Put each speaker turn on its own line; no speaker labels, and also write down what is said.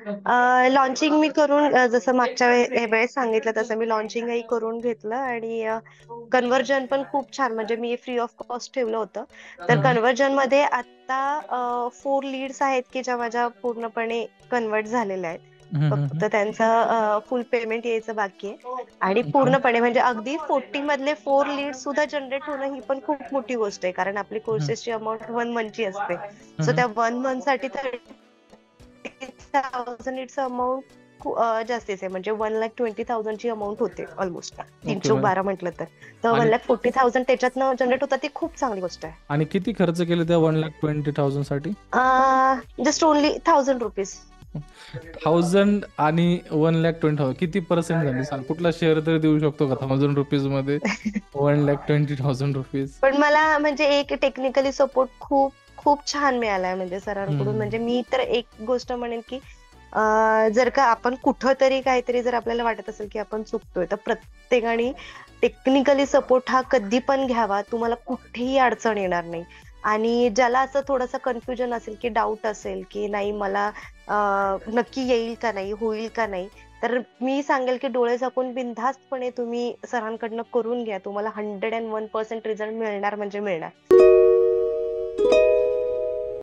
Launching मी करून जसं मागच्या वेळेस सांगितलं तसं मी लॉन्चिंगही करून घेतलं आणि कन्व्हर्जन पण खूप छान, म्हणजे मी फ्री ऑफ कॉस्ट ठेवलं होतं. तर
हं,
कन्व्हर्जन मध्ये आता 4 लीड्स आहेत की ज्या माझ्या पूर्णपणे कन्वर्ट झालेल्या आहेत.
हं, हं,
फक्त
हं.
त्यांचं फुल पेमेंट यायचं बाकी आहे. आणि
ओके.
पूर्णपणे म्हणजे अगदी 40 मधले 4 लीड सुद्धा जनरेट होणं ही पण खूप मोठी गोष्ट आहे, कारण आपली
हं,
कोर्सेसची अमाऊंट 1 मंथची असते.
हं,
सो
हं.
त्या 1 मंथ साठी 30,000 इट्स अमाऊंट जास्तीच आहे, म्हणजे 1,20,000 ची अमाऊंट होते ऑलमोस्ट. तीन
ओके
चौक
मॅम.
12 म्हटलं तर तर वन
आणि
लॅक फोर्टी थाउजंड त्याच्यातनं जनरेट होतात, ती खूप चांगली गोष्ट आहे.
आणि किती खर्च केले त्या 1,20,000 साठी?
Just only 1,000 rupees.
1000 आणि 1,20,000 किती पर्सेंट झाली सांग? कुठला शेअर तरी देऊ शकतो का 1000 रुपीज मध्ये? 1,20,000 रुपीज.
पण मला म्हणजे एक टेक्निकली सपोर्ट खूप खूप छान मिळालाय म्हणजे सरांकडून.
हं.
म्हणजे मी तर एक गोष्ट म्हणेन की जर का आपण कुठं तरी काहीतरी जर आपल्याला वाटत असेल की आपण चुकतोय, तर प्रत्येकाने टेक्निकली सपोर्ट हा कधी पण घ्यावा. तुम्हाला कुठेही अडचण येणार नाही. आणि ज्याला असं थोडंसं कन्फ्युजन असेल की डाऊट असेल की नाही मला नक्की येईल का नाही, होईल का नाही, तर मी सांगेल की डोळे झाकून बिनधास्तपणे तुम्ही सरांकडनं करून घ्या. तुम्हाला 101% रिझल्ट मिळणार म्हणजे मिळणार.